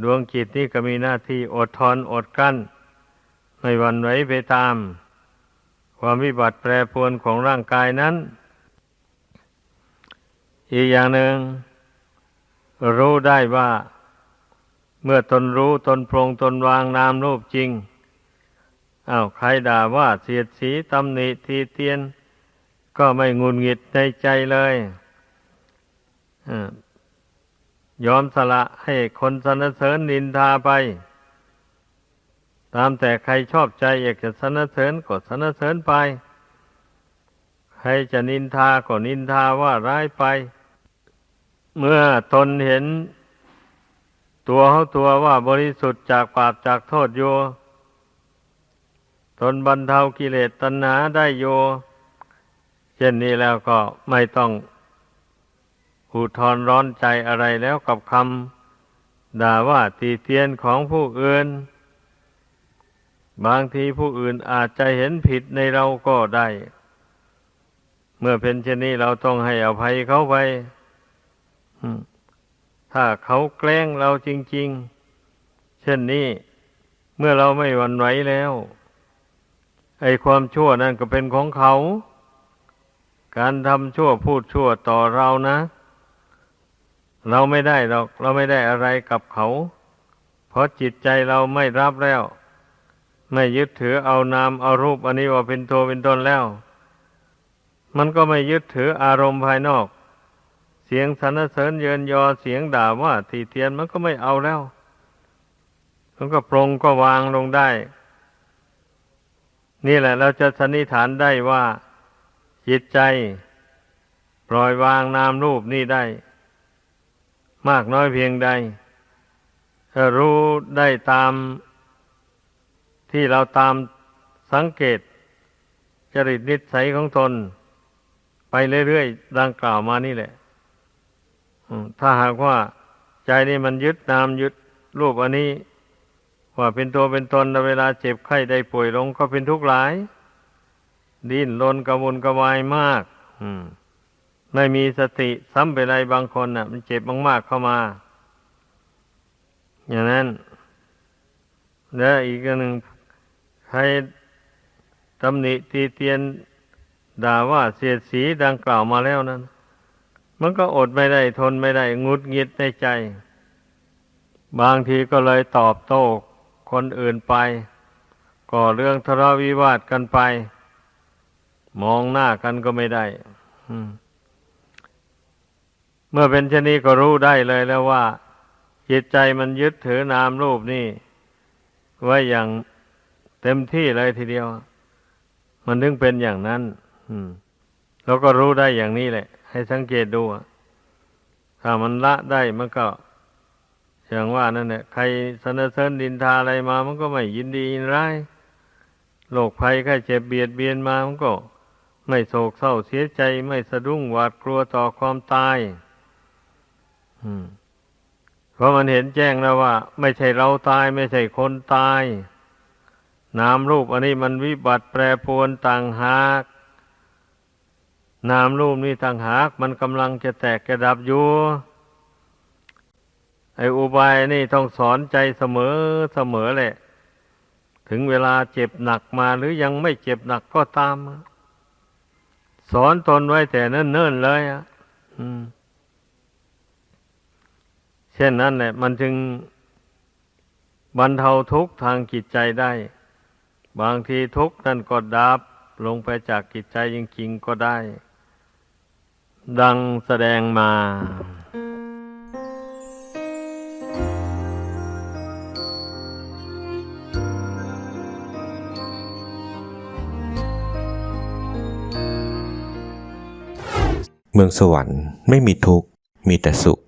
ดวงจิตนี่ก็มีหน้าที่อดทนอดกลั้นไม่หวั่นไหวไปตามความวิบัติแปรปรวนของร่างกายนั้นอีกอย่างหนึ่งรู้ได้ว่าเมื่อตนรู้ตนปรงตนวางนามรูปจริงใครด่าว่าเสียดสีตำหนิทีเตียนก็ไม่งุนหงิดในใจเลยยอมสละให้คนสรรเสริญนินทาไปตามแต่ใครชอบใจอยากจะสรรเสริญก็สรรเสริญไปใครจะนินทาก็นินทาว่าร้ายไปเมื่อตนเห็นตัวว่าบริสุทธิ์จากบาปจากโทษโยตนบรรเทากิเลสตัณหาได้โยเช่นนี้แล้วก็ไม่ต้องอุทธรร้อนใจอะไรแล้วกับคำด่าว่าตีเตียนของผู้อื่นบางทีผู้อื่นอาจจะเห็นผิดในเราก็ได้เมื่อเป็นเช่นนี้เราต้องให้อภัยเขาไปถ้าเขาแกล้งเราจริงๆเช่นนี้เมื่อเราไม่หวั่นไหวแล้วไอ้ความชั่วนั่นก็เป็นของเขาการทำชั่วพูดชั่วต่อเรานะเราไม่ได้หรอกเราไม่ได้อะไรกับเขาเพราะจิตใจเราไม่รับแล้วไม่ยึดถือเอานามเอารูปอันนี้ว่าเป็นตัวเป็นตนแล้วมันก็ไม่ยึดถืออารมณ์ภายนอกเสียงสรรเสริญเยินยอเสียงด่าว่าทีเตียนมันก็ไม่เอาแล้วมันก็ปรงก็วางลงได้นี่แหละเราจะสันนิษฐานได้ว่าจิตใจปล่อยวางนามรูปนี่ได้มากน้อยเพียงใดถ้ารู้ได้ตามที่เราตามสังเกตจริตนิสัยของตนไปเรื่อยๆดังกล่าวมานี่แหละถ้าหากว่าใจนี่มันยึดนามยึดรูปอันนี้ว่าเป็นตัวเป็นตนเวลาเจ็บไข้ได้ป่วยลงก็เป็นทุกข์หลายดิ้นรนกระวนกระวายมากไม่มีสติซ้ำไปไรบางคนมันเจ็บมากๆเข้ามาอย่างนั้นแล้วอีกอันหนึ่งใครตำหนิตีเตียนด่าว่าเสียดสีดังกล่าวมาแล้วนั้นมันก็อดไม่ได้ทนไม่ได้งุดหงิดในใจบางทีก็เลยตอบโต้คนอื่นไปก่อเรื่องทะเลาะวิวาทกันไปมองหน้ากันก็ไม่ได้เมื่อเป็นเช่นนี้ก็รู้ได้เลยแล้วว่าจิตใจมันยึดถือนามรูปนี่ไว้อย่างเต็มที่เลยทีเดียวมันถึงเป็นอย่างนั้นเราก็รู้ได้อย่างนี้แหละให้สังเกตดูถ้ามันละได้มันก็อย่างว่านั่นแหละใครสรรเสริญดินทาอะไรมามันก็ไม่ยินดียินร้ายโรคภัยไข้เจ็บเบียดเบียนมามันก็ไม่โศกเศร้าเสียใจไม่สะดุ้งหวาดกลัวต่อความตายเพราะมันเห็นแจ้งแล้วว่าไม่ใช่เราตายไม่ใช่คนตายนามรูปอันนี้มันวิบัติแปรปรวนต่างหากนามรูปนี้ต่างหากมันกำลังจะแตกกระดับอยู่ไอ้อุบายนี่ต้องสอนใจเสมอแหละถึงเวลาเจ็บหนักมาหรือยังไม่เจ็บหนักก็ตาม สอนตนไว้แต่เนิ่นๆเลยอ่ะเช่นนั้นแหละมันจึงบรรเทาทุกข์ทางจิตใจได้บางทีทุกข์นั่นก็ดับลงไปจากจิตใจจริงๆก็ได้ ดังแสดงมาเมืองสวรรค์ไม่มีทุกข์มีแต่สุข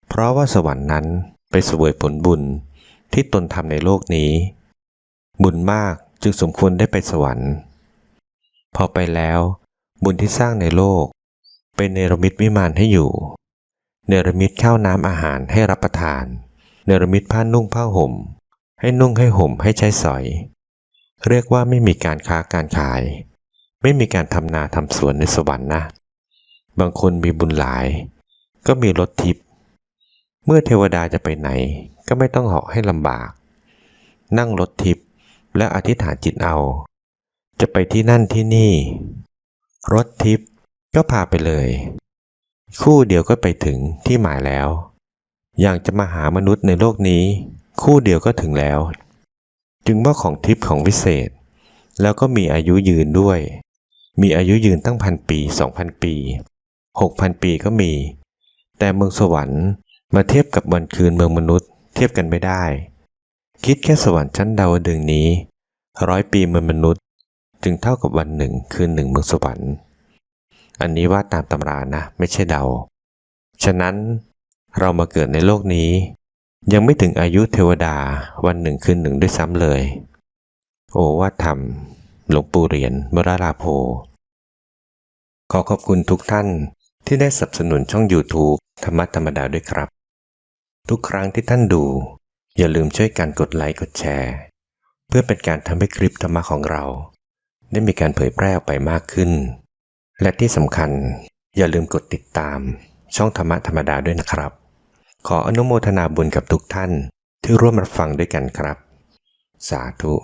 เพราะว่าสวรรค์นั้นไปเสวยผลบุญที่ตนทำในโลกนี้บุญมากจึงสมควรได้ไปสวรรค์พอไปแล้วบุญที่สร้างในโลกเป็นเนรมิตวิมานให้อยู่เนรมิตข้าวน้ำอาหารให้รับประทานเนรมิตผ้านุ่งผ้าห่มให้นุ่งให้ห่มให้ใช้สอยเรียกว่าไม่มีการค้าการขายไม่มีการทำนาทำสวนในสวรรค์นะบางคนมีบุญหลายก็มีรถทิพย์เมื่อเทวดาจะไปไหนก็ไม่ต้องเหาะให้ลำบากนั่งรถทิพย์แล้วอธิษฐานจิตเอาจะไปที่นั่นที่นี่รถทิพย์ก็พาไปเลยคู่เดียวก็ไปถึงที่หมายแล้วอย่างจะมาหามนุษย์ในโลกนี้คู่เดียวก็ถึงแล้วจึงว่าของทิพย์ของวิเศษแล้วก็มีอายุยืนด้วยมีอายุยืนตั้ง1,000 ปี2,000 ปี6,000 ปีก็มีแต่เมืองสวรรค์มาเทียบกับวันคืนเมืองมนุษย์เทียบกันไม่ได้คิดแค่สวรรค์ชั้นดาวดึงส์นี้100 ปีเมืองมนุษย์จึงเท่ากับวันหนึ่งคืนหนึ่งเมืองสวรรค์อันนี้ว่าตามตำรานะไม่ใช่เดาฉะนั้นเรามาเกิดในโลกนี้ยังไม่ถึงอายุเทวดาวันหนึ่งคืนหนึ่งด้วยซ้ำเลยโอวาทธรรมหลวงปู่เหรียญมรราโภขอขอบคุณทุกท่านที่ได้สนับสนุนช่อง YouTube ธรรมะธรรมดาด้วยครับทุกครั้งที่ท่านดูอย่าลืมช่วยกันกดไลค์กดแชร์เพื่อเป็นการทำให้คลิปธรรมะของเราได้มีการเผยแพร่ออกไปมากขึ้นและที่สำคัญอย่าลืมกดติดตามช่องธรรมะธรรมดาด้วยนะครับขออนุโมทนาบุญกับทุกท่านที่ร่วมรับฟังด้วยกันครับสาธุ